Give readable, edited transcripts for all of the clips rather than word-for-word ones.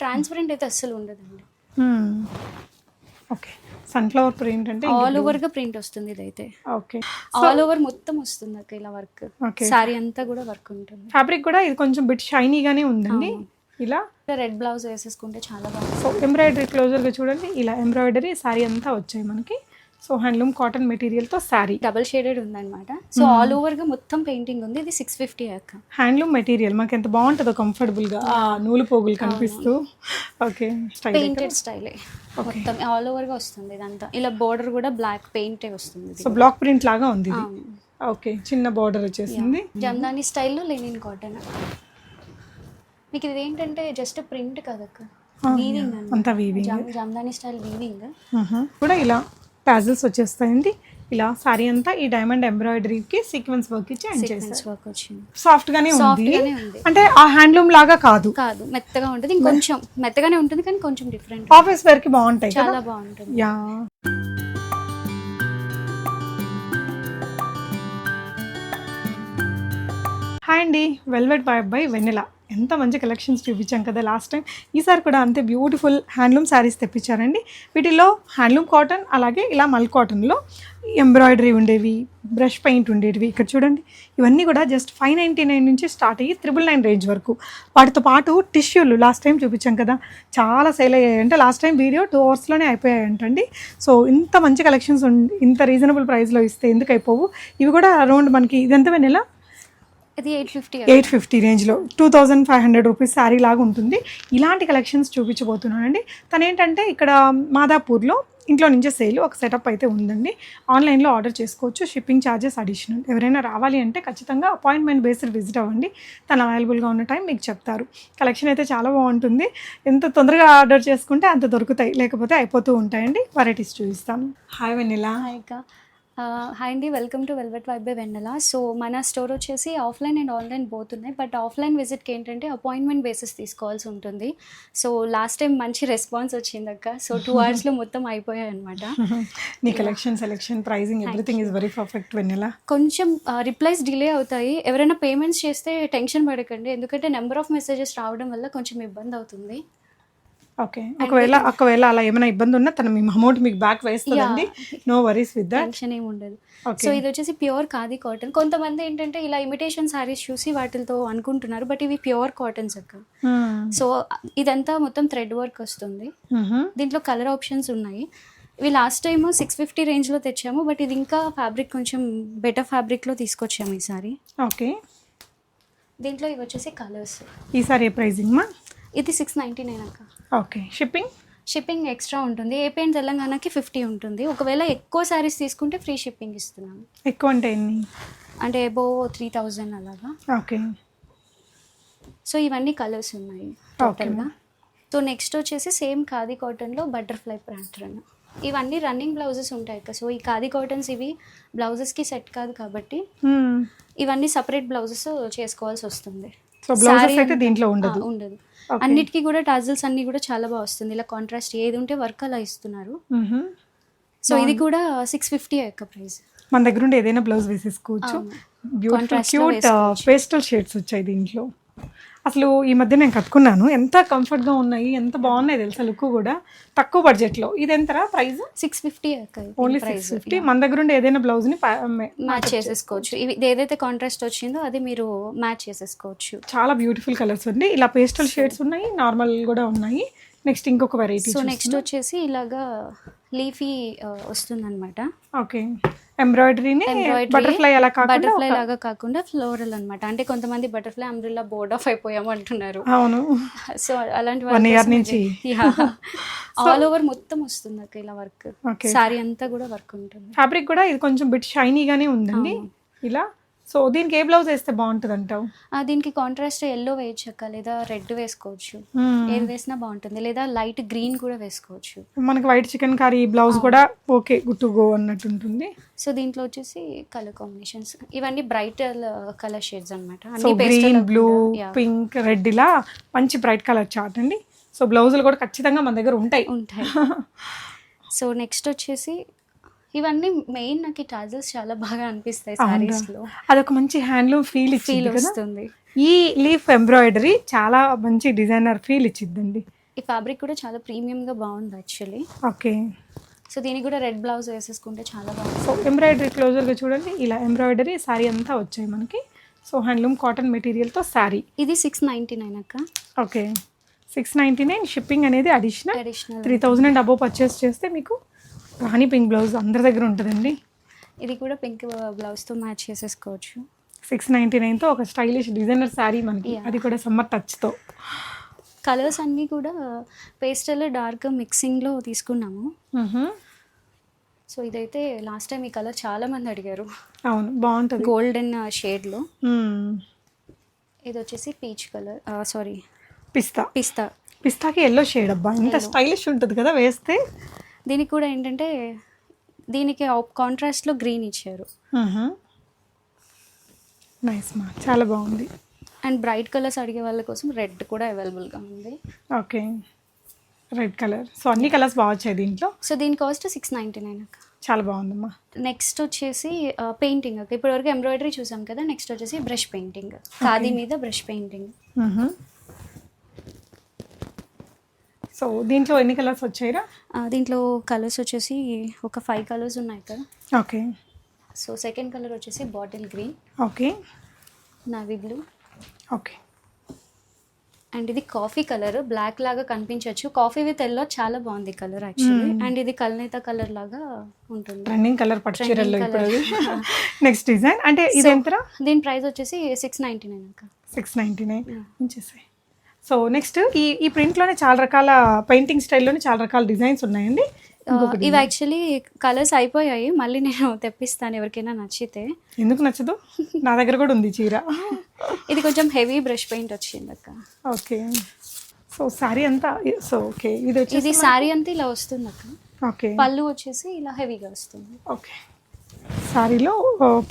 Transparent అయితే అస్సలు ఉండదండి. ఓకే, సన్ఫ్లవర్ ప్రింట్ అంటే ఆల్ ఓవర్ గా ప్రింట్ వస్తుంది ఇదైతే. ఓకే, ఆల్ ఓవర్ మొత్తం వస్తుంది అక్క ఇలా వర్క్. సారీ అంతా కూడా వర్క్ ఉంటుంది. ఫ్యాబ్రిక్ కూడా ఇది కొంచెం బిట్ షైనీగానే ఉందండి. ఇలా రెడ్ బ్లౌజ్ వేసేసుకుంటే చాలా బాగుంది. సో ఎంబ్రాయిడరీ క్లోజర్గా చూడండి, ఇలా ఎంబ్రాయిడరీ శారీ అంతా వచ్చాయి మనకి. సో హ్యాండ్లూమ్ కాటన్ మెటీరియల్తో శారీ డబల్ షేడెడ్ ఉందన్నమాట. సో ఆల్ ఓవర్గా మొత్తం పెయింటింగ్ ఉంది. ఇది 650 అక్క. హ్యాండ్లూమ్ మెటీరియల్ మనకి ఎంత బాగుంటుందో కంఫర్టబుల్గా, ఆ నూలు పోగులు కనిపిస్తూ. ఓకే, పెయింటెడ్ స్టైలే మొత్తం ఆల్ ఓవర్గా వస్తుంది ఇదంతా. ఇలా బోర్డర్ కూడా బ్లాక్ పెయింటే వస్తుంది. సో బ్లాక్ ప్రింట్ లాగా ఉంది. ఓకే, చిన్న బోర్డర్ వచ్చేసింది. జమ్దాని స్టైల్లో లెనిన్ కాటన్. మీకు ఇది ఏంటంటే జస్ట్ ప్రింట్ కదక్క, వీవింగ్ అంతా వీవింగ్, జమ్దాని స్టైల్ వీవింగ్ కూడా. ఇలా టాజిల్స్ వచ్చేస్తాయండి. ఇలా సారీ అంతా ఈ డైమండ్ ఎంబ్రాయిడరీకి సీక్వెన్స్ వర్క్ ఇచ్చి ఎండ్ చేశారు. వర్క్ వచ్చింది. సాఫ్ట్ గానే ఉంది, అంటే ఆ హ్యాండ్లూమ్ లాగా కాదు, మెత్తగా ఉంటుంది. ఇంకొంచెం మెత్తగానే ఉంటుంది కానీ కొంచెం డిఫరెంట్. ఆఫీస్ వేర్ కి బాగుంటాయి, చాలా బాగుంటుంది. యా. హాయ్ అండి, వెల్వెట్ బై వెన్నెలా. ఎంత మంచి కలెక్షన్స్ చూపించాం కదా లాస్ట్ టైం. ఈసారి కూడా అంతే బ్యూటిఫుల్ హ్యాండ్లూమ్ శారీస్ తెప్పించారండి. వీటిలో హ్యాండ్లూమ్ కాటన్, అలాగే ఇలా మల్ కాటన్లో ఎంబ్రాయిడరీ ఉండేవి, బ్రష్ పెయింట్ ఉండేవి. ఇక్కడ చూడండి, ఇవన్నీ కూడా జస్ట్ 599 నుంచి స్టార్ట్ అయ్యి 999 రేంజ్ వరకు. వాటితో పాటు టిష్యూలు లాస్ట్ టైం చూపించాం కదా, చాలా సేల్ అయ్యాయంటే. లాస్ట్ టైం వీడియో 2 అవర్స్లోనే అయిపోయాయంటండి. సో ఇంత మంచి కలెక్షన్స్ ఇంత రీజనబుల్ ప్రైస్లో ఇస్తే ఎందుకు అయిపోవు. ఇవి కూడా అరౌండ్ మనకి ఇదంతా వెన్నెలా ఇది 850 రేంజ్లో 2500 రూపీస్ శారీ లాగా ఉంటుంది. ఇలాంటి కలెక్షన్స్ చూపించబోతున్నానండి. తను ఏంటంటే ఇక్కడ మాదాపూర్లో ఇంట్లో నుంచే సేల్ ఒక సెటప్ అయితే ఉందండి. ఆన్లైన్లో ఆర్డర్ చేసుకోవచ్చు, షిప్పింగ్ ఛార్జెస్ అడిషనల్. ఎవరైనా రావాలి అంటే ఖచ్చితంగా అపాయింట్మెంట్ బేస్డ్ విజిట్ అవ్వండి. తను అవైలబుల్గా ఉన్న టైం మీకు చెప్తారు. కలెక్షన్ అయితే చాలా బాగుంటుంది. ఎంత తొందరగా ఆర్డర్ చేసుకుంటే అంత దొరుకుతాయి, లేకపోతే అయిపోతూ ఉంటాయండి. వెరైటీస్ చూపిస్తాను. హాయ్ వెన్నెలా. హాయ్ అండి, welcome to velvet vibe by Vennela. So మన స్టోర్ వచ్చేసి ఆఫ్లైన్ అండ్ ఆన్లైన్ బోత్ ఉన్నాయి. బట్ ఆఫ్లైన్ విజిట్కి ఏంటంటే అపాయింట్మెంట్ బేసిస్ తీసుకోవాల్సి ఉంటుంది. సో లాస్ట్ టైం మంచి రెస్పాన్స్ వచ్చింది అక్క. సో 2 అవర్స్లో మొత్తం అయిపోయాయి అనమాట. నీ collection, selection, pricing, everything is very perfect Vennela. కొంచెం రిప్లైస్ డిలే అవుతాయి. ఎవరైనా పేమెంట్స్ చేస్తే టెన్షన్ పడకండి, ఎందుకంటే నెంబర్ ఆఫ్ మెసేజెస్ రావడం వల్ల కొంచెం ఇబ్బంది అవుతుంది. ఓకే, ఒకవేళ అలా ఏమైనా ఇబ్బంది ఉన్నా తను మీ అమౌంట్ మీకు బ్యాక్ వేస్తుందండి. No worries with that, tension ఏమి ఉండదు. సో ఇది వచ్చేసి ప్యూర్ ఖాదీ కాటన్. కొంతమంది ఏంటంటే ఇలా ఇమిటేషన్ సారీస్ చూసి వాటితో అనుకుంటున్నారు, బట్ ఇవి ప్యూర్ కాటన్స్ అక్క. సో ఇదంతా మొత్తం థ్రెడ్ వర్క్ వస్తుంది. దీంట్లో కలర్ ఆప్షన్స్ ఉన్నాయి. ఇవి లాస్ట్ టైం 650 రేంజ్లో తెచ్చాము, బట్ ఇది ఇంకా ఫ్యాబ్రిక్ కొంచెం బెటర్ ఫ్యాబ్రిక్లో తీసుకొచ్చాము ఈసారి. ఓకే, దీంట్లో ఇవి వచ్చేసి కలర్స్. ఈసారి ఏ ప్రైజింగ్ మా? ఇది 699 అక్క. ఓకే, షిప్పింగ్ ఎక్స్ట్రా ఉంటుంది. ఏపీ అండ్ తెలంగాణకి 50 ఉంటుంది. ఒకవేళ ఎక్కువ శారీస్ తీసుకుంటే ఫ్రీ షిప్పింగ్ ఇస్తున్నాను. ఎక్కువ అంటే ఎన్ని? అంటే అబోవ్ 3000 అలాగా. ఓకే, సో ఇవన్నీ కలర్స్ ఉన్నాయి టోటల్గా. సో నెక్స్ట్ వచ్చేసి సేమ్ ఖాదీ కాటన్లో బటర్ఫ్లై ప్యాటర్న్. ఇవన్నీ రన్నింగ్ బ్లౌజెస్ ఉంటాయి కదా. సో ఈ ఖాదీ కాటన్స్ ఇవి బ్లౌజెస్కి సెట్ కాదు కాబట్టి ఇవన్నీ సపరేట్ బ్లౌజెస్ చేసుకోవాల్సి వస్తుంది. సో బ్లౌజెస్ అయితే దీంట్లో ఉండదు. అన్నిటికీ కూడా టాజిల్స్ అన్ని కూడా చాలా బాగా వస్తుంది. ఇలా కాంట్రాస్ట్ ఏది ఉంటే వర్క్ అలా ఇస్తున్నారు. సో ఇది కూడా 650 యొక్క ప్రైస్. మన దగ్గర ఉండే ఏదైనా బ్లౌజ్ వేసేసుకోవచ్చు. బ్యూటిఫుల్ క్యూట్ పేస్టల్ షేడ్స్ వచ్చాయి దీంట్లో. అసలు ఈ మధ్య నేను కట్టుకున్నాను, ఎంత కంఫర్ట్గా ఉన్నాయి, ఎంత బాగున్నాయి తెలుసా. లుక్ కూడా తక్కువ బడ్జెట్లో. ఇది ఎంతరా ప్రైస్? 650 ఓన్లీ 650. మన దగ్గర ఉండే ఏదైనా బ్లౌజ్ని మ్యాచ్ చేసేసుకోవచ్చు. ఇది ఏదైతే కాంట్రాస్ట్ వచ్చిందో అది మీరు మ్యాచ్ చేసేసుకోవచ్చు. చాలా బ్యూటిఫుల్ కలర్స్ ఉంది. ఇలా పేస్టల్ షేడ్స్ ఉన్నాయి, నార్మల్ కూడా ఉన్నాయి. నెక్స్ట్ ఇంకొక వెరైటీ. సో నెక్స్ట్ వచ్చేసి ఇలాగా లీఫీ వస్తుందన్నమాట. ఓకే, ఎంబ్రాయిడరీని బటర్ఫ్లై లాగా కాకుండా ఫ్లోరల్ అన్నమాట. అంటే కొంతమంది బటర్ఫ్లై అంబ్రెల్లా బోర్డ్ ఆఫ్ అయిపోయాము అంటున్నారు. అవును, సో అలాంటి 1 year నుంచి ఆల్ ఓవర్ మొత్తం వస్తుంది అక్క ఇలా వర్క్. సారీ అంతా కూడా వర్క్ ఉంటుంది. ఫ్యాబ్రిక్ కూడా ఇది కొంచెం బిట్ షైనీగానే ఉందండి. ఇలా సో దీనికి ఏ బ్లౌజ్ వేస్తే బాగుంటుంది అంటావు? దీనికి కాంట్రాస్ట్ ఎల్లో వేయచ్చు అక్క, లేదా రెడ్ వేసుకోవచ్చు. ఏది వేసినా బాగుంటుంది, లేదా లైట్ గ్రీన్ కూడా వేసుకోవచ్చు. మనకి వైట్ చికెన్ కర్రీ బ్లౌజ్ కూడా ఓకే, గుడ్ టు గో అన్నట్టు ఉంటుంది. సో దీంట్లో వచ్చేసి కలర్ కాంబినేషన్స్ ఇవన్నీ బ్రైట్ కలర్ షేడ్స్ అనమాట. గ్రీన్, బ్లూ, పింక్, రెడ్ ఇలా మంచి బ్రైట్ కలర్ చార్ట్ అండి. సో బ్లౌజులు కూడా ఖచ్చితంగా మన దగ్గర ఉంటాయి. సో నెక్స్ట్ వచ్చేసి ఇవన్నీ మెయిన్ నాకు ఈ టాజిల్స్ చాలా బాగా అనిపిస్తాయి సారీస్ లో. అదొక మంచి హ్యాండ్లూమ్ ఫీల్ వస్తుంది. ఈ లీఫ్ ఎంబ్రాయిడరీ చాలా మంచి డిజైనర్ ఫీల్ ఇచ్చిద్దండి. ఈ ఫ్యాబ్రిక్ కూడా చాలా ప్రీమియంగా బాగుంది యాక్చువల్లీ. ఓకే. సో దీనికి కూడా రెడ్ బ్లౌజ్ వేసేసుకుంటే చాలా బాగుంది. సో ఎంబ్రాయిడరీ క్లోజర్గా చూడండి, ఇలా ఎంబ్రాయిడరీ శారీ అంతా వచ్చాయి మనకి. సో హ్యాండ్లూమ్ కాటన్ మెటీరియల్తో శారీ. ఇది 699 అక్క. ఓకే, 699. షిప్పింగ్ అనేది అడిషనల్. 3000 అండ్ అబోవ్ పర్చేస్ చేస్తే మీకు రాణి పింక్ బ్లౌజ్ అందరి దగ్గర ఉంటుందండి. ఇది కూడా పింక్ బ్లౌజ్తో మ్యాచ్ చేసేసుకోవచ్చు. 699తో ఒక స్టైలిష్ డిజైనర్ శారీ మనకి, అది కూడా సమ్మర్ టచ్తో. కలర్స్ అన్నీ కూడా పేస్టల్ డార్క్ మిక్సింగ్లో తీసుకున్నాము. సో ఇదైతే లాస్ట్ టైం ఈ కలర్ చాలా మంది అడిగారు. అవును, బాగుంటుంది, గోల్డెన్ షేడ్లో. ఇది వచ్చేసి పీచ్ కలర్, సారీ పిస్తాకి ఎల్లో షేడ్. అబ్బా ఇంత స్టైలిష్ ఉంటుంది కదా వేస్తే. దీనికి కూడా ఏంటంటే దీనికి కాంట్రాస్ట్లో గ్రీన్ ఇచ్చారు. నైస్ మా, చాలా బాగుంది. అండ్ బ్రైట్ కలర్స్ అడిగే వాళ్ళ కోసం రెడ్ కూడా అవైలబుల్గా ఉంది. Okay, red colour. సో అన్ని కలర్స్ బాగా వచ్చాయి దీంట్లో. సో దీని కాస్ట్ 699 అక్క. చాలా బాగుందమ్మా. నెక్స్ట్ వచ్చేసి పెయింటింగ్ అక్క. ఇప్పటివరకు ఎంబ్రాయిడరీ చూసాం కదా, నెక్స్ట్ వచ్చేసి బ్రష్ పెయింటింగ్. ఖాదీ మీద బ్రష్ పెయింటింగ్. సో దీంట్లో ఎన్ని కలర్స్ వచ్చాయిరా? దీంట్లో కలర్స్ వచ్చేసి ఒక 5 కలర్స్ ఉన్నాయి కదా. ఓకే. సో సెకండ్ కలర్ వచ్చేసి bottle green. Okay. Navy blue. Okay. And ఇది కాఫీ కలర్, బ్లాక్ లాగా కనిపించవచ్చు. కాఫీ విత్ ఎల్లో చాలా బాగుంది కలర్ యాక్చువల్లీ. అండ్ ఇది కల్నేత కలర్ లాగా ఉంటుంది, ట్రెండింగ్ కలర్ పట్టు చీరల్లో ఇప్పుడు. నెక్స్ట్ డిజైన్ అంటే ఇది ఎంతరా? దీని ప్రైస్ వచ్చేసి 699 అక్క. 699 ఉంచేసాయి. సో నెక్స్ట్ ఈ ప్రింట్లోనే చాలా రకాల పెయింటింగ్ స్టైల్లోనే చాలా రకాల డిజైన్స్ ఉన్నాయండి. ఇవి యాక్చువల్లీ కలర్స్ అయిపోయాయి, మళ్ళీ నేను తెప్పిస్తాను ఎవరికైనా నచ్చితే. ఎందుకు నచ్చదు, నా దగ్గర కూడా ఉంది చీర. ఇది కొంచెం హెవీ బ్రష్ పెయింట్ వచ్చింది అక్క. ఓకే. సో శారీ అంతా, సో ఓకే, ఇది శారీ అంతా ఇలా వస్తుంది అక్క. ఓకే. పళ్ళు వచ్చేసి ఇలా హెవీగా వస్తుంది. ఓకే. శారీలో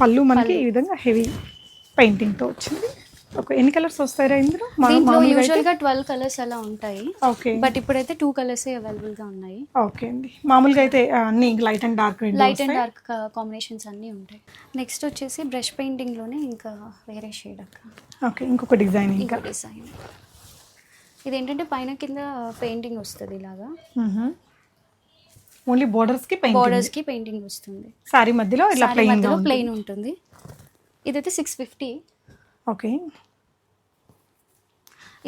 పళ్ళు మనకి ఈ విధంగా హెవీ పెయింటింగ్తో వచ్చింది. ఓకే. ఎన్ని కలర్స్ వస్తాయా ఇందులో? దీంట్లో యూజువల్గా 12 కలర్స్ అలా ఉంటాయి. ఓకే. బట్ ఇప్పుడైతే 2 కలర్స్ అవైలబుల్గా ఉన్నాయి. ఓకే అండి. మామూలుగా అయితే అన్ని లైట్ అండ్ డార్క్ కాంబినేషన్స్ అన్నీ ఉంటాయి. నెక్స్ట్ వచ్చేసి బ్రష్ పెయింటింగ్లోనే ఇంకా వేరే షేడ్ అక్క. ఓకే, ఇంకొక డిజైన్. ఇంకా డిజైన్ ఇది ఏంటంటే పైన కింద పెయింటింగ్ వస్తుంది ఇలాగా. ఓన్లీ బోర్డర్స్కి పెయింటింగ్ వస్తుంది. సారీ మధ్యలో ఇలా ప్లెయిన్ ఉంటుంది. ఇదైతే 650. ఓకే.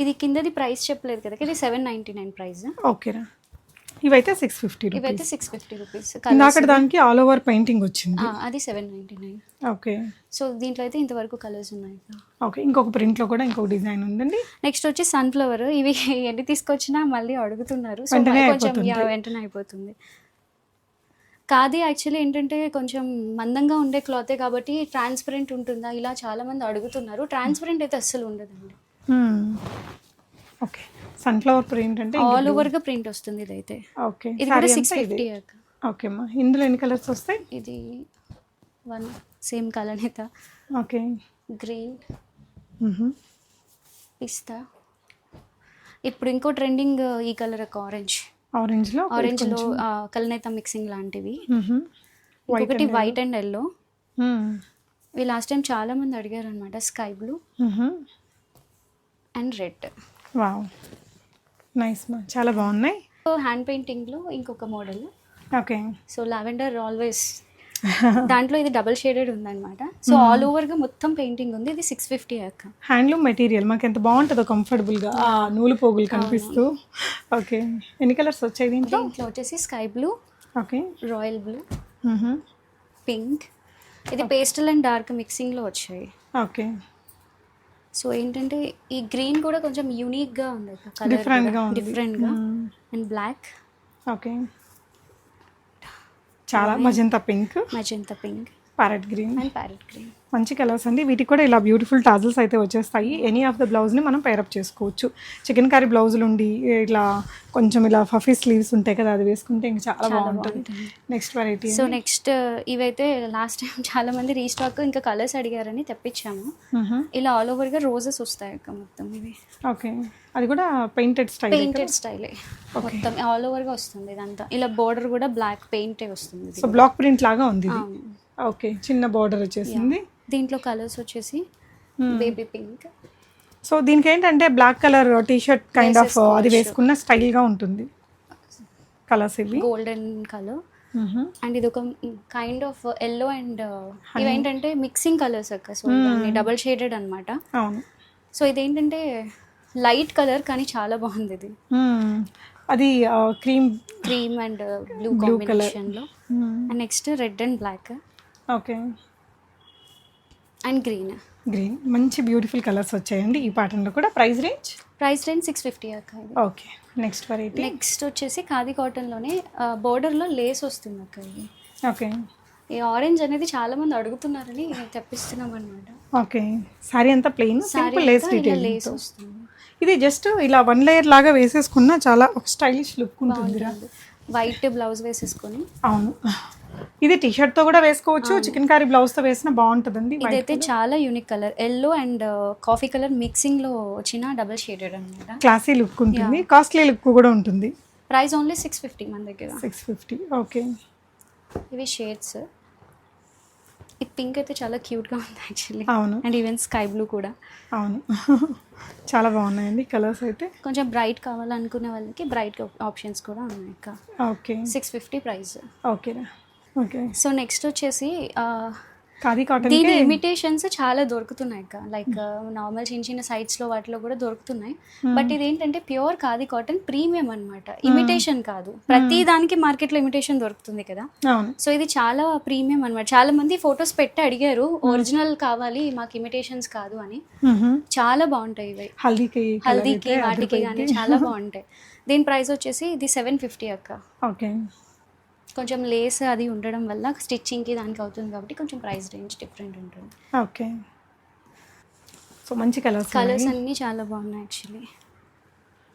ఇది కిందది ప్రైస్ చెప్పలేదు కదా, ఇది 799 ప్రైస్. ఓకేరా. ఇవైతే 650. ఇవైతే 650 రూపీస్. అక్కడ దానికి ఆల్ ఓవర్ పెయింటింగ్ వచ్చింది, అది 799. ఓకే. సో దీంట్లో అయితే ఇంతవరకు కలర్స్ ఉన్నాయి. ఓకే. ఇంకొక ప్రింట్లో కూడా ఇంకొక డిజైన్ ఉందండి. నెక్స్ట్ వచ్చి సన్ఫ్లవర్. ఇవి ఎన్ని తీసుకొచ్చినా మళ్ళీ అడుగుతున్నారు, సో కొంచెం వెంటనే అయిపోతుంది. కాదు యాక్చువల్లీ ఏంటంటే కొంచెం మందంగా ఉండే క్లాతే కాబట్టి ట్రాన్స్పరెంట్ ఉంటుందా ఇలా చాలా మంది అడుగుతున్నారు. ట్రాన్స్పరెంట్ అయితే అస్సలు ఉండదండి. ఓకే. సన్ఫ్లవర్ ప్రింట్ అంటే ఆల్ ఓవర్గా ప్రింట్ వస్తుంది ఇదైతే. ఓకే. ఇది కూడా 650. ఓకే అమ్మా. ఇందులో ఎన్ని కలర్స్ వస్తాయి? ఇది 1 సేమ్ కలర్ అయితే. ఓకే. గ్రీన్, పిస్తా. ఇప్పుడు ఇంకో ట్రెండింగ్ ఈ కలర్ ఆరెంజ్లో కల్నేత మిక్సింగ్ లాంటివి. ఒకటి వైట్ అండ్ ఎల్లో. ఇవి లాస్ట్ టైం చాలా మంది అడిగారు అనమాట. Sky blue and red. Wow, nice మా, చాలా బాగున్నాయి. హ్యాండ్ పెయింటింగ్లో ఇంకొక model. Okay. So lavender always దాంట్లో ఇది డబుల్ షేడెడ్ ఉందన్నమాట. సో ఆల్ ఓవర్గా మొత్తం పెయింటింగ్ ఉంది. ఇది 650 అక్క. హ్యాండ్లూమ్ మెటీరియల్ మనకి ఎంత బాగుంటుందో కంఫర్టబుల్గా, ఆ నూలు పోగులు కనిపిస్తూ. ఓకే. ఎన్ని కలర్స్ వచ్చాయి దీంట్లో? వచ్చేసి sky blue, okay, royal blue, pink. ఇది పేస్టల్ అండ్ డార్క్ మిక్సింగ్లో వచ్చాయి. ఓకే. సో ఏంటంటే ఈ గ్రీన్ కూడా కొంచెం యూనిక్గా ఉంది, డిఫరెంట్గా. And black. ఓకే. చాలా మజంతా పింక్, ప్యారెట్ గ్రీన్. మంచి కలర్స్ అండి. వీటికి కూడా ఇలా బ్యూటిఫుల్ టాజల్స్ అయితే వచ్చేస్తాయి. ఎనీ ఆఫ్ ద బ్లౌజ్ని మనం పేరప్ చేసుకోవచ్చు. చికెన్ కర్రీ బ్లౌజులు ఉండి ఇలా కొంచెం ఇలా ఫఫీ స్లీవ్స్ ఉంటాయి కదా, అది వేసుకుంటే ఇంకా చాలా బాగుంటుంది. Next variety. సో నెక్స్ట్ ఇవైతే లాస్ట్ టైం చాలా మంది రీస్టాక్ ఇంకా కలర్స్ అడిగారని తెప్పించాము. ఇలా ఆల్ ఓవర్గా రోజెస్ వస్తాయి అక్క మొత్తం ఇవి. ఓకే. అది కూడా పెయింటెడ్ స్టైలే మొత్తం ఆల్ ఓవర్గా వస్తుంది. ఇదంతా ఇలా బోర్డర్ కూడా బ్లాక్ పెయింటే వస్తుంది. సో బ్లాక్ ప్రింట్ లాగా ఉంది. ఓకే. చిన్న బోర్డర్ వచ్చేసింది. దీంట్లో కలర్స్ వచ్చేసి బేబీ పింక్. సో దీనికి ఏంటంటే black colour T shirt kind of అది వేసుకున్న స్టైల్గా ఉంటుంది. కలర్స్ ఇవి గోల్డెన్ కలర్ అండ్ ఇది ఒక కైండ్ ఆఫ్ ఎల్లో అండ్ ఇవేంటంటే మిక్సింగ్ కలర్స్ అక్క. సో డబల్ షేడెడ్ అనమాట. అవును. సో ఇదేంటంటే లైట్ కలర్ కానీ చాలా బాగుంది ఇది. అది క్రీమ్ అండ్ బ్లూ కాంబినేషన్లో. And next red and black. Okay. And green మంచి బ్యూటిఫుల్ కలర్స్ వచ్చాయండి ఈ ప్యాటర్న్లో కూడా. ప్రైస్ రేంజ్ 650 అక్క. ఓకే. Next variety. నెక్స్ట్ వచ్చేసి ఖాదీ కాటన్లోనే బోర్డర్లో లేస్ వస్తుంది అక్క. ఇది ఓకే. ఈ ఆరెంజ్ అనేది చాలా మంది అడుగుతున్నారని తెప్పిస్తున్నాం అనమాట. ఓకే. సారీ అంతా plain simple lace detail lace వస్తుంది. ఇది జస్ట్ ఇలా 1 లేయర్ లాగా వేసేసుకున్నా చాలా ఒక స్టైలిష్ లుక్ ఉంటుంది. వైట్ బ్లౌజ్ వేసేసుకొని. అవును. ఇది టీ షర్ట్ తో కూడా వేసుకోవచ్చు, చికెన్ కర్రీ బ్లౌజ్ తో వేసినా బాగుంటుందండి. ఇదైతే చాలా unique colour, yellow and coffee colour mixing లో వచ్చిన డబుల్ షేడెడ్ అన్నమాట. క్లాసీ లుక్ ఉంటుంది, కాస్ట్లీ లుక్ కూడా ఉంటుంది. ప్రైస్ ఓన్లీ 650 మన దగ్గర. 650. ఓకే. ఇవి షేడ్స్. ఈ పింక్ అయితే చాలా క్యూట్ గా ఉంది యాక్చువల్లీ. అవును. అండ్ ఈవెన్ స్కై బ్లూ కూడా. అవును. చాలా బాగున్నాయండి కలర్స్ అయితే. కొంచెం బ్రైట్ కావాలనుకునే వాళ్ళకి బ్రైట్ ఆప్షన్స్ కూడా ఉన్నాయి అక్క. Okay. 650 price. Okay. Okay. So next వచ్చేసి ఖాదీ కాటన్ దీని ఇమిటేషన్స్ చాలా దొరుకుతున్నాయి అక్క. లైక్ నార్మల్ చిన్న చిన్న సైట్స్ లో వాటిలో కూడా దొరుకుతున్నాయి. బట్ ఇది ఏంటంటే ప్యూర్ ఖాదీ కాటన్ ప్రీమియం అన్నమాట. ఇమిటేషన్ కాదు. ప్రతి దానికి మార్కెట్ లో ఇమిటేషన్ దొరుకుతుంది కదా. సో ఇది చాలా ప్రీమియం అన్నమాట. చాలా మంది ఫొటోస్ పెట్టి అడిగారు ఒరిజినల్ కావాలి మాకు ఇమిటేషన్స్ కాదు అని. చాలా బాగుంటాయి ఇవి. హల్దీకి వాటికి కానీ చాలా బాగుంటాయి. దీని ప్రైస్ వచ్చేసి ఇది 750 అక్క. ఓకే. కొంచెం లేస్ అది ఉండడం వల్ల స్టిచ్చింగ్కి దానికి అవుతుంది కాబట్టి కొంచెం ప్రైస్ రేంజ్ డిఫరెంట్ ఉంటుంది. ఓకే. సో మంచి కలర్స్ అన్నీ చాలా బాగున్నాయి యాక్చువల్లీ.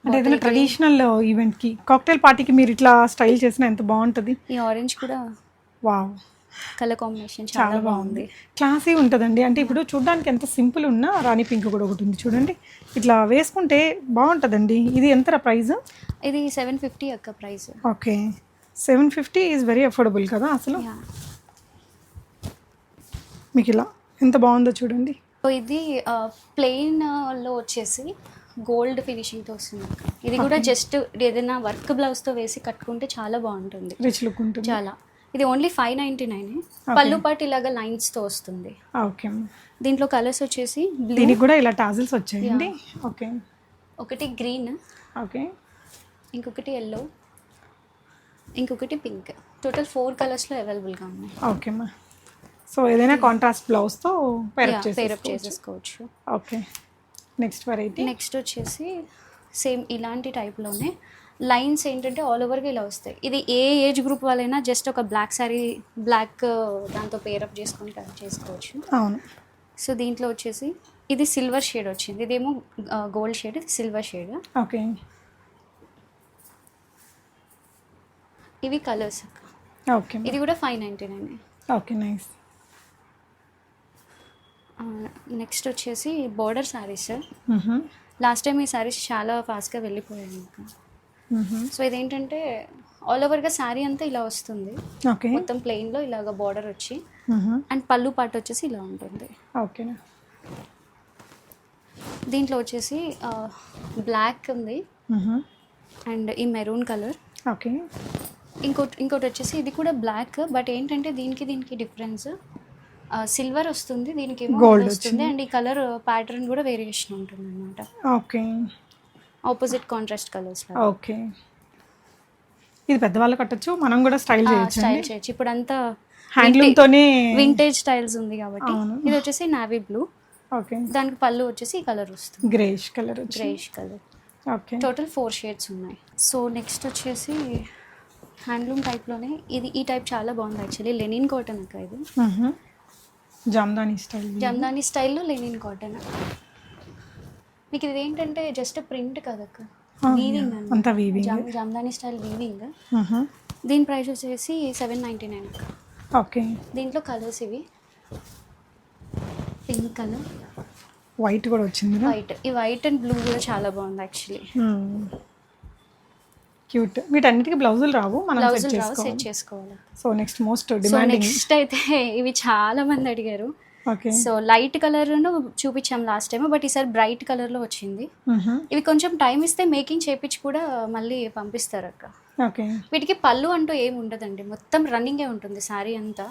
అంటే ఏదైనా ట్రెడిషనల్ ఈవెంట్కి కాక్టైల్ పార్టీకి మీరు ఇట్లా స్టైల్ చేసినా ఎంత బాగుంటుంది. ఈ ఆరెంజ్ కూడా వావ్ కలర్ కాంబినేషన్ చాలా బాగుంది. క్లాసీ ఉంటుందండి. అంటే ఇప్పుడు చూడడానికి ఎంత సింపుల్ ఉన్నా రాణి పింక్ కూడా ఒకటి ఉంది చూడండి. ఇట్లా వేసుకుంటే బాగుంటుందండి. ఇది ఎంత ప్రైస్? ఇది 750 అక్క price. Okay. 750 is very affordable కదా అసలు. మీకు ఇలా ఎంత బాగుందో చూడండి. ఇది ప్లెయిన్లో వచ్చేసి గోల్డ్ ఫినిషింగ్తో వస్తుంది. ఇది కూడా జస్ట్ ఏదైనా వర్క్ బ్లౌజ్తో వేసి కట్టుకుంటే చాలా బాగుంటుంది, రిచ్ లుక్ ఉంటుంది చాలా. ఇది ఓన్లీ 599. పళ్ళు పాటు ఇలాగా లైన్స్తో వస్తుంది. ఓకే. దీంట్లో కలర్స్ వచ్చేసి దీనికి కూడా ఇలా టాజిల్స్ వచ్చాయండి. ఓకే. ఒకటి గ్రీన్, ఓకే, ఇంకొకటి ఎల్లో, ఇంకొకటి పింక్. టోటల్ 4 కలర్స్లో అవైలబుల్గా ఉన్నాయి. ఓకే అమ్మా. సో ఏదైనా కాంట్రాస్ట్ బ్లౌజ్తో పేరప్ చేసేసుకోవచ్చు. ఓకే. Next variety. నెక్స్ట్ వచ్చేసి సేమ్ ఇలాంటి టైప్లోనే లైన్స్ ఏంటంటే ఆల్ ఓవర్గా ఇలా వస్తాయి. ఇది ఏ ఏజ్ గ్రూప్ వాళ్ళైనా జస్ట్ ఒక బ్లాక్ శారీ బ్లాక్ దాంతో పేరప్ చేసుకొని కట్ చేసుకోవచ్చు. అవును. సో దీంట్లో వచ్చేసి ఇది సిల్వర్ షేడ్ వచ్చింది, ఇదేమో గోల్డ్ షేడ్, ఇది సిల్వర్ షేడ్. ఓకే. ఇవి కలర్స్. ఓకే. ఇది కూడా 599. Okay, nice. నెక్స్ట్ వచ్చేసి బోర్డర్ శారీస్. లాస్ట్ టైం ఈ శారీస్ చాలా ఫాస్ట్గా వెళ్ళిపోయాయి ఇంకా. సో ఇదేంటంటే ఆల్ ఓవర్గా శారీ అంతా ఇలా వస్తుంది. ఓకే. మొత్తం ప్లెయిన్లో ఇలాగ బార్డర్ వచ్చి అండ్ పళ్ళు పాటు వచ్చేసి ఇలా ఉంటుంది. ఓకే. దీంట్లో వచ్చేసి బ్లాక్ ఉంది అండ్ ఈ మెరూన్ కలర్. ఓకే. ఇంకోటి వచ్చేసి ఇది కూడా బ్లాక్, బట్ ఏంటంటే దీనికి డిఫరెన్స్ సిల్వర్ వస్తుంది, దీనికి ఏమో గోల్డ్ వస్తుంది. అండ్ ఈ కలర్ ప్యాటర్న్ కూడా వేరియేషన్ ఉంటుంది అనమాట. Okay. Opposite contrast colours. Okay. ఇది పెద్దవాళ్ళు కట్టొచ్చు, మనం కూడా స్టైల్ చేయొచ్చు. ఇప్పుడు అంతా హ్యాండ్లూమ్ తోనే వింటేజ్ స్టైల్స్ ఉంది కాబట్టి. ఇది వచ్చేసి నావీ బ్లూ. ఓకే. దానికి పళ్ళు వచ్చేసి ఈ కలర్ వస్తుంది, greyish colour. Okay. Total 4 shades ఉన్నాయి. సో నెక్స్ట్ వచ్చేసి హ్యాండ్లూమ్ టైప్లోనే ఈ టైప్ చాలా బాగుంది యాక్చువల్లీ. లెనిన్ కాటన్ అక్క. ఇది జామ్దాని స్టైల్లో లెనిన్ కాటన్. మీకు ఇది ఏంటంటే జస్ట్ ప్రింట్ కదక్క, వీవింగ్ అన్నమాట. Jamdani style weaving. దీని ప్రైస్ వచ్చేసి 799 అక్క. ఓకే. దీంట్లో కలర్స్ ఇవి పింక్ కలర్, వైట్ కూడా వచ్చింది. ఈ వైట్ అండ్ బ్లూ కూడా చాలా బాగుంది యాక్చువల్లీ. క్యూట్. వీటన్నిటికీ బ్లౌజులు రావు, మనం సెట్ చేసుకోవాలి. So next most demanding. Next అయితే ఇవి చాలా మంది అడిగారు. ఓకే. సో లైట్ కలర్ చూపించాం లాస్ట్ టైం, బట్ ఈసారి బ్రైట్ కలర్ లో వచ్చింది. ఇవి కొంచెం టైం ఇస్తే మేకింగ్ చేపించి కూడా మళ్ళీ పంపిస్తారు అక్క. ఓకే. వీటికి పళ్ళు అంటూ ఏమి ఉండదండి, మొత్తం రన్నింగే ఉంటుంది శారీ అంతా.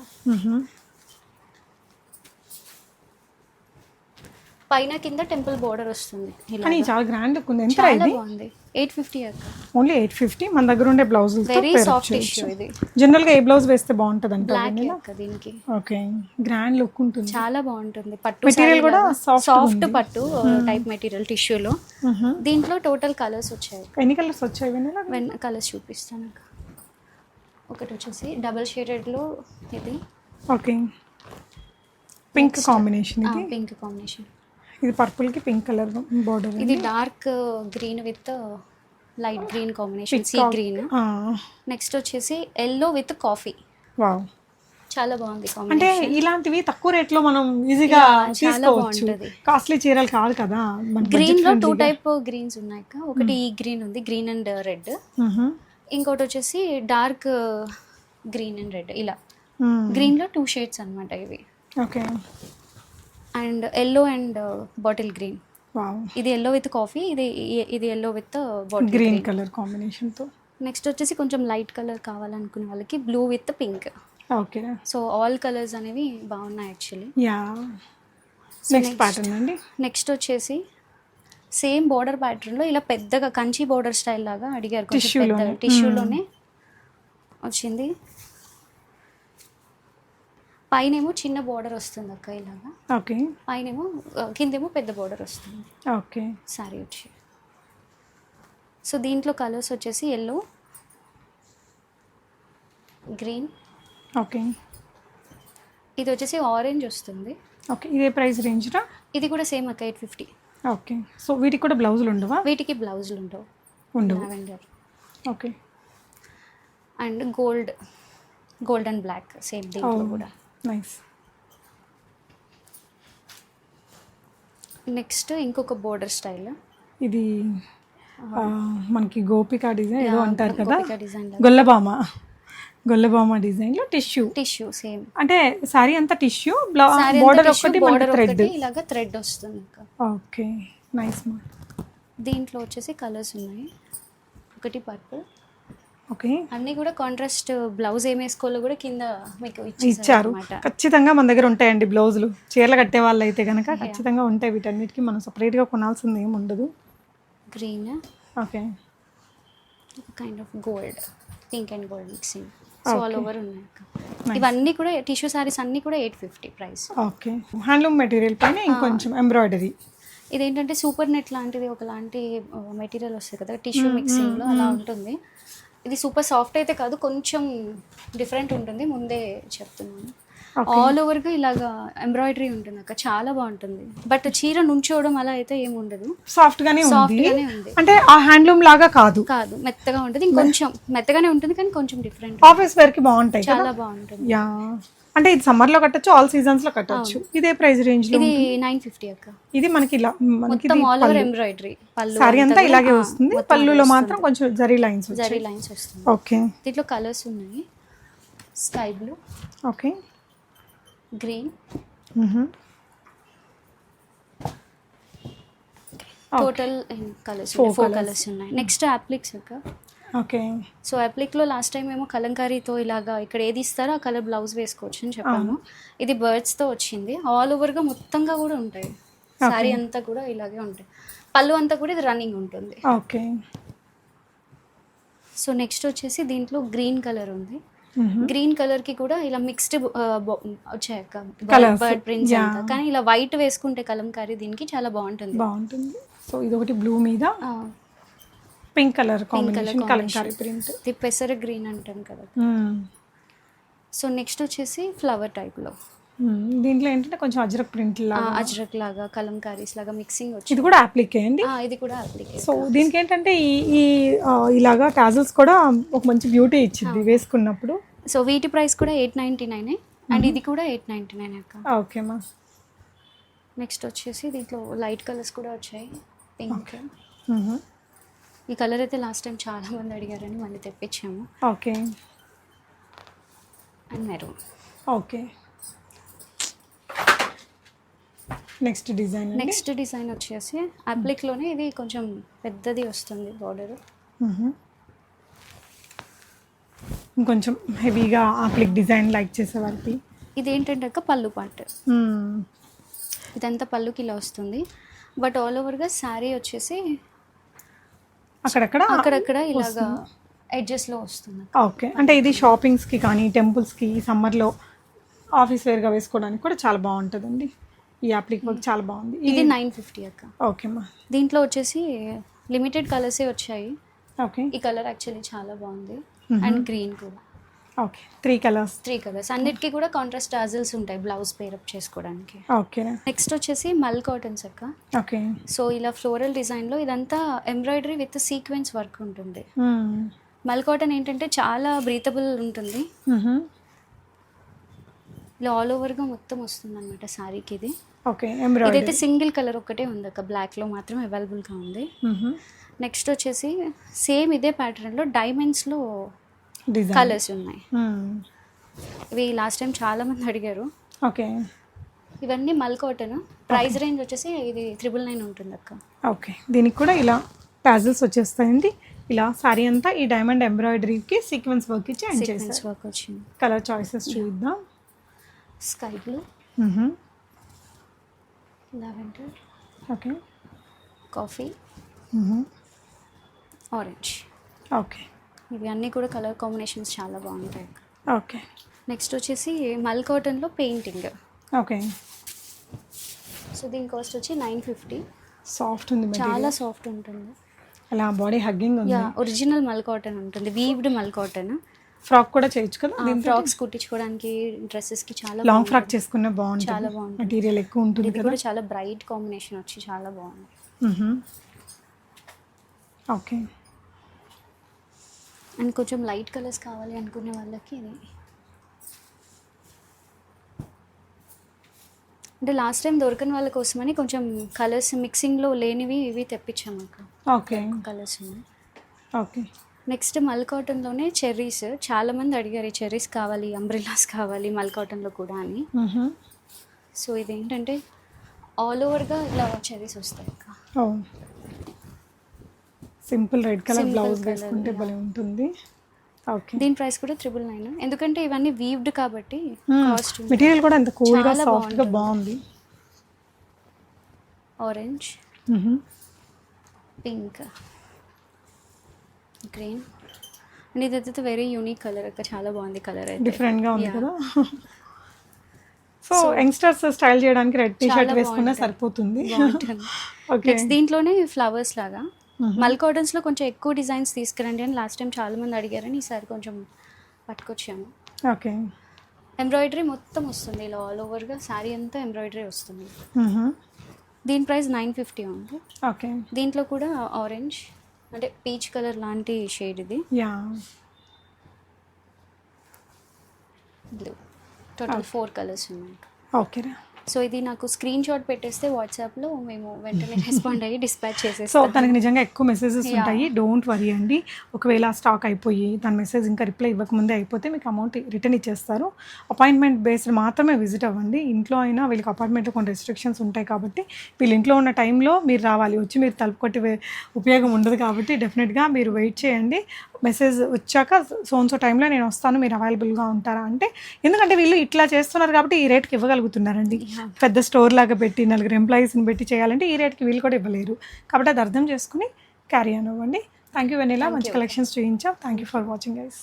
పైన కింద టెంపుల్ బోర్డర్ వస్తుంది. కానీ చాలా గ్రాండ్ ఉంది. ఎంత చాలా ఇది? బాగుంది. 850 అక్క. ఓన్లీ 850. మన దగ్గర ఉండే బ్లౌజులు వెరీ సాఫ్ట్ టిష్యూ ఇది. జనరల్ గా ఏ బ్లౌజ్ వేస్తే బాగుంటది అంటే బ్లాక్ అక్క దీనికి. ఓకే. గ్రాండ్ లుక్ ఉంటుంది. చాలా బాగుంటుంది. పట్టు మెటీరియల్ కూడా సాఫ్ట్ పట్టు టైప్ మెటీరియల్ టిష్యూలో. దీంట్లో టోటల్ కలర్స్ వచ్చాయి. ఎన్ని కలర్స్ వచ్చాయి వెన్నెల? కలర్స్ చూపిస్తాను అక్క. ఒకటి వచ్చేసి డబల్ షేడెడ్ లో ఇది. ఓకే. పింక్ కాంబినేషన్ ఇది. Pink combination. ఇది పర్పుల్ కి పింక్ కలర్ బోర్డర్. ఇది dark green with light green combination, sea green. Next వచ్చేసి ఎల్లో విత్ కాఫీ. వావ్, చాలా బాగుంది అంటే కాంబినేషన్. ఇలాంటివి తక్కువ రేట్ లో మనం ఈజీగా తీసుకోవచ్చు. కాస్ట్లీ చీరలు కాదు కదా. గ్రీన్ లో 2 టైప్ గ్రీన్స్ ఉన్నాయి అక్క. ఒకటి ఈ గ్రీన్ ఉంది, గ్రీన్ అండ్ రెడ్. ఇంకోటి వచ్చేసి డార్క్ గ్రీన్ అండ్ రెడ్. ఇలా గ్రీన్ లో 2 షేడ్స్ అన్నమాట ఇవి. Okay. And yellow and bottle green. Wow, ఇది ఎల్లో విత్ కాఫీ, ఇది yellow with bottle green colour combination తో. నెక్స్ట్ వచ్చేసి కొంచెం లైట్ కలర్ కావాలనుకునే వాళ్ళకి blue with pink. Okay. So all colours అనేవి బాగున్నాయి యాక్చువల్లీ. యా. నెక్స్ట్ ప్యాటర్న్ అండి. నెక్స్ట్ వచ్చేసి సేమ్ బోర్డర్ ప్యాటర్న్ లో ఇలా పెద్దగా కంచి బోర్డర్ స్టైల్ లాగా అడిగారు. టిష్యూలోనే వచ్చింది. పైనేమో చిన్న బోర్డర్ వస్తుంది అక్క ఇలాగా. ఓకే. పైనేమో కిందేమో పెద్ద బోర్డర్ వస్తుంది. ఓకే. సారీ వచ్చి. సో దీంట్లో కలర్స్ వచ్చేసి ఎల్లో, గ్రీన్. ఓకే. ఇది వచ్చేసి ఆరెంజ్ వస్తుంది. ఓకే. ఇదే ప్రైస్ రేంజ్ రా? ఇది కూడా సేమ్ అక్క 850. ఓకే. సో వీటికి కూడా బ్లౌజులు ఉండవా? వీటికి బ్లౌజులు ఉండవు. Lavender. Okay. And gold and black same దీంట్లో కూడా. నైస్. నెక్స్ట్ ఇంకొక బోర్డర్ స్టైల్. ఇది మనకి గోపిక డిజైన్ ఏదో అంటారు కదా, డిజైన్ గొల్లబామ డిజైన్ లో టిష్యూ సేమ్. అంటే సారీ అంతా టిష్యూ, బోర్డర్ ఒకటి థ్రెడ్. ఇలాగా థ్రెడ్ వస్తుంది. ఓకే. నైస్ మా. దీంట్లో వచ్చేసి కలర్స్ ఉన్నాయి. ఒకటి పర్పుల్. ఓకే. అన్నీ కూడా కాంట్రాస్ట్. బ్లౌజ్ ఏం వేసుకోవాలో కూడా కింద మీకు ఇచ్చారు. ఖచ్చితంగా మన దగ్గర ఉంటాయండి బ్లౌజులు. చీరలు కట్టే వాళ్ళు అయితే కనుక ఖచ్చితంగా ఉంటాయి. వీటన్నిటికీ మనం సపరేట్గా కొనాల్సింది ఏమి ఉండదు. Green. Okay. Kind of gold, pink and gold mixing. So all over ఉన్నాయి. ఇవన్నీ కూడా టిష్యూ సారీస్ అన్నీ కూడా 850 ప్రైస్. ఓకే. హ్యాండ్లూమ్ మెటీరియల్ పైన ఇంకొంచెం ఎంబ్రాయిడరీ. ఇదేంటంటే సూపర్ నెట్ లాంటిది ఒకలాంటి మెటీరియల్ వస్తుంది కదా టిష్యూ మిక్సింగ్లో, అలా ఉంటుంది. ఇది సూపర్ సాఫ్ట్ అయితే కాదు, కొంచెం డిఫరెంట్ ఉంటుంది. ముందే చెప్తున్నాను. ఆల్ ఓవర్గా ఇలాగా ఎంబ్రాయిడరీ ఉంటుంది అక్క. చాలా బాగుంటుంది. బట్ చీర నుంచోవడం అలా అయితే ఏమి ఉండదు. సాఫ్ట్ గానే ఉంది. అంటే ఆ హ్యాండ్లూమ్ లాగా కాదు, మెత్తగా ఉంటుంది. ఇంకొంచెం మెత్తగానే ఉంటుంది కానీ కొంచెం డిఫరెంట్. ఆఫీస్ వేర్ కి బాగుంటాయి. చాలా బాగుంటుంది. యా. అంటే ఇది సమ్మర్ లో కట్టొచ్చు, ఆల్ సీజన్స్ లో కట్టొచ్చు. ఇదే ప్రైస్ రేంజ్ లో. ఇది 950 అక్క. ఇది మనకి ఇలా ఆల్ ఓవర్ ఎంబ్రాయిడరీ. పళ్ళు సారీ అంతా ఇలాగే వస్తుంది. పళ్ళులో మాత్రం కొంచెం జరీ లైన్స్ వస్తుంది. ఓకే. దీంట్లో కలర్స్ ఉన్నాయి. Sky blue. Okay. Green. Total colours 4 colours ఉన్నాయి. నెక్స్ట్ అప్లిక్స్ అక్క. ఓకే. సో అప్లిక్లో లాస్ట్ టైం ఏమో కలంకారీతో ఇలాగా ఇక్కడ ఏది ఇస్తారో ఆ కలర్ బ్లౌజ్ వేసుకోవచ్చు అని చెప్పాను. ఇది బర్డ్స్తో వచ్చింది. ఆల్ ఓవర్గా మొత్తంగా కూడా ఉంటాయి. సారీ అంతా కూడా ఇలాగే ఉంటాయి. పళ్ళు అంతా కూడా ఇది రన్నింగ్ ఉంటుంది. ఓకే. సో నెక్స్ట్ వచ్చేసి దీంట్లో గ్రీన్ కలర్ ఉంది. గ్రీన్ కలర్ కి కూడా ఇలా మిక్స్డ్ వచ్చాయక్క బర్డ్ ప్రింట్స్ అంతా. కానీ ఇలా వైట్ వేసుకుంటే కలంకారీ దీనికి చాలా బాగుంటుంది. సో ఇది ఒకటి బ్లూ మీద pink colour combination Kalamkari print. ఇది పెసర గ్రీన్ అంటాం కదా. సో నెక్స్ట్ వచ్చేసి ఫ్లవర్ టైప్ లో. దీంట్లో ఏంటంటే కొంచెం అజ్రక్ లాగా కలంకారీస్ లాగా మిక్సింగ్ వచ్చి. ఇది కూడా అప్లికే అండి. ఇది కూడా అప్లికే. సో దీనికి ఏంటంటే ఈ ఇలాగా టాజల్స్ కూడా ఒక మంచి బ్యూటీ ఇచ్చింది వేసుకున్నప్పుడు. సో వీటి ప్రైస్ కూడా 899 అండ్ ఇది కూడా 899 అక్క. ఓకే మా. నెక్స్ట్ వచ్చేసి దీంట్లో లైట్ కలర్స్ కూడా వచ్చాయి. పింక్. ఈ కలర్ అయితే లాస్ట్ టైం చాలా మంది అడిగారని మళ్ళీ తెప్పించాము. Okay. And maroon. Okay. Next design next design వచ్చేసి అప్లిక్లోనే ఇది కొంచెం పెద్దది వస్తుంది బార్డర్. ఇంకొంచెం హెవీగా అప్లిక్ డిజైన్ లైక్ చేసే వాళ్ళకి ఇదేంటంటే అక్క పళ్ళు పార్ట్. ఇదంతా పళ్ళుకి ఇలా వస్తుంది, బట్ ఆల్ ఓవర్గా శారీ వచ్చేసి అక్కడక్కడ ఇలాగా ఎడ్జెస్లో వస్తుంది. ఓకే, అంటే ఇది షాపింగ్స్కి కానీ టెంపుల్స్కి సమ్మర్లో ఆఫీస్ వేర్గా వేసుకోవడానికి కూడా చాలా బాగుంటుందండి. ఈ అప్లిక్ వర్క్ చాలా బాగుంది. ఇది 950 అక్క. ఓకేమ్మా. దీంట్లో వచ్చేసి లిమిటెడ్ కలర్సే వచ్చాయి. ఓకే, ఈ కలర్ యాక్చువల్లీ చాలా బాగుంది అండ్ గ్రీన్ కూడా. ఓకే, 3 కలర్స్ అన్నిటికీ కూడా కాంట్రాస్ట్ టాజిల్స్ ఉంటాయి బ్లౌజ్ పేరప్ చేసుకోవడానికి. ఓకే, నెక్స్ట్ వచ్చేసి మల్ కాటన్స్ అక్క. ఓకే, సో ఇలా ఫ్లోరల్ డిజైన్లో ఇదంతా ఎంబ్రాయిడరీ విత్ సీక్వెన్స్ వర్క్ ఉంటుంది. మల్ కాటన్ ఏంటంటే చాలా బ్రీతబుల్ ఉంటుంది. ఇలా ఆల్ ఓవర్గా మొత్తం వస్తుంది అనమాట శారీకి ఇది. ఓకే, ఇదైతే సింగిల్ కలర్ ఒకటే ఉంది అక్క, బ్లాక్లో మాత్రం అవైలబుల్గా ఉంది. నెక్స్ట్ వచ్చేసి సేమ్ ఇదే ప్యాటర్న్లో డైమండ్స్లో కలర్స్ ఉన్నాయి. ఇవి లాస్ట్ టైం చాలా మంది అడిగారు. ఓకే, ఇవన్నీ మల్ కాటన్. ప్రైస్ రేంజ్ వచ్చేసి ఇది 999 ఉంటుంది అక్క. ఓకే, దీనికి కూడా ఇలా టాజిల్స్ వచ్చేస్తాయండి. ఇలా సారీ అంతా ఈ డైమండ్ ఎంబ్రాయిడరీకి సీక్వెన్స్ వర్క్ ఇచ్చి ఎండ్ చేశారు. వర్క్ వచ్చింది. కలర్ చాయిసెస్ చూద్దాం. Sky blue, lavender, okay, coffee, orange. Okay, ఇవి అన్నీ కూడా కలర్ కాంబినేషన్స్ చాలా బాగుంటాయి. ఓకే, నెక్స్ట్ వచ్చేసి మల్ కాటన్లో పెయింటింగ్. ఓకే, సో దీని కాస్ట్ వచ్చి 950. సాఫ్ట్ ఉంది, చాలా సాఫ్ట్ ఉంటుంది. అలా బాడీ హగ్గింగ్ ఉంది. ఒరిజినల్ మల్ కాటన్ ఉంటుంది, వీవ్డ్ మల్ కాటన్. ఫ్రాక్ కూడా చేయొచ్చు కదా. ఫ్రాక్స్ కుట్టించుకోవడానికి, డ్రెస్సెస్కి చాలా లాంగ్ ఫ్రాక్ చేసుకున్న బాగుంటుంది. చాలా బాగుంటుంది, మెటీరియల్ ఎక్కువ ఉంటుంది ఇది కూడా చాలా బ్రైట్ కాంబినేషన్ వచ్చి చాలా బాగుంది. ఓకే, అండ్ కొంచెం లైట్ కలర్స్ కావాలి అనుకునే వాళ్ళకి ఇది. అంటే లాస్ట్ టైం దొరకని వాళ్ళ కోసమని కొంచెం కలర్స్ మిక్సింగ్లో లేనివి ఇవి తెప్పించాము అక్క. ఓకే, కలర్స్ ఉన్నాయి. ఓకే, నెక్స్ట్ మల్ కాటన్లోనే చెర్రీస్. చాలా మంది అడిగారు ఈ చెర్రీస్ కావాలి, అంబ్రెల్లాస్ కావాలి మల్ కాటన్లో కూడా అని. సో ఇదేంటంటే ఆల్ ఓవర్గా ఇలా చెర్రీస్ వస్తాయి అక్క. సింపుల్ రెడ్ కలర్ బ్లౌజ్ వేసుకుంటే భలే ఉంటుంది. ఓకే, దీని ప్రైస్ కూడా 999, ఎందుకంటే ఇవన్నీ వీవ్డ్ కాబట్టి కాస్ట్. మెటీరియల్ కూడా అంత కూల్గా సాఫ్ట్గా బాగుంది. Orange, pink, green. అండ్ ఇదైతే వెరీ యూనిక్ కలర్ అక్క, చాలా బాగుంది కలర్ అయితే, డిఫరెంట్గా ఉంది కదా. సో యంగ్స్టర్స్ స్టైల్ చేయడానికి రెడ్ టీ షర్ట్ వేసుకున్నా సరిపోతుంది. ఓకే, దీంట్లోనే ఫ్లవర్స్ లాగా మల్ కాటన్స్లో కొంచెం ఎక్కువ డిజైన్స్ తీసుకురండి అని లాస్ట్ టైం చాలా మంది అడిగారని ఈసారి కొంచెం పట్టుకొచ్చాము. ఓకే, ఎంబ్రాయిడరీ మొత్తం వస్తుంది ఇలా ఆల్ ఓవర్గా శారీ అంతా ఎంబ్రాయిడరీ వస్తుంది. దీని ప్రైస్ 950 ఉంది. ఓకే, దీంట్లో కూడా ఆరెంజ్ అంటే పీచ్ కలర్ లాంటి షేడ్ ఇది. బ్లూ, టోటల్ 4 కలర్స్ ఉన్నాయి. ఓకే, సో ఇది నాకు స్క్రీన్ షాట్ పెట్టేస్తే వాట్సాప్లో మేము వెంటనే రెస్పాండ్ అయ్యి డిస్పాచ్ చేసేస్తాం. సో తనకి నిజంగా ఎక్కువ మెసేజెస్ ఉంటాయి, డోంట్ వరీ అండి. ఒకవేళ స్టాక్ అయిపోయి తన మెసేజ్ ఇంకా రిప్లై ఇవ్వకముందే అయిపోతే మీకు అమౌంట్ రిటర్న్ ఇచ్చేస్తారు. అపాయింట్మెంట్ బేస్డ్ మాత్రమే విజిట్ అవ్వండి. ఇంట్లో అయినా వీళ్ళకి అపార్ట్మెంట్లో కొన్ని రెస్ట్రిక్షన్స్ ఉంటాయి కాబట్టి వీళ్ళు ఇంట్లో ఉన్న టైంలో మీరు రావాలి. వచ్చి మీరు తలుపు కొట్టి ఉపయోగం ఉండదు కాబట్టి డెఫినెట్గా మీరు వెయిట్ చేయండి. మెసేజ్ వచ్చాక సో టైంలో నేను వస్తాను, మీరు అవైలబుల్గా ఉంటారా అంటే, ఎందుకంటే వీళ్ళు ఇట్లా చేస్తున్నారు కాబట్టి ఈ రేట్కి ఇవ్వగలుగుతున్నారండి. పెద్ద స్టోర్ లాగా పెట్టి 4 ఎంప్లాయీస్ని పెట్టి చేయాలంటే ఈ రేట్కి వీళ్ళు కూడా ఇవ్వలేరు. కాబట్టి అది అర్థం చేసుకుని క్యారీ ఆన్ అవ్వండి. థ్యాంక్ యూ వెన్నెలా, మంచి కలెక్షన్స్ చూపించాం. Thank you for watching guys.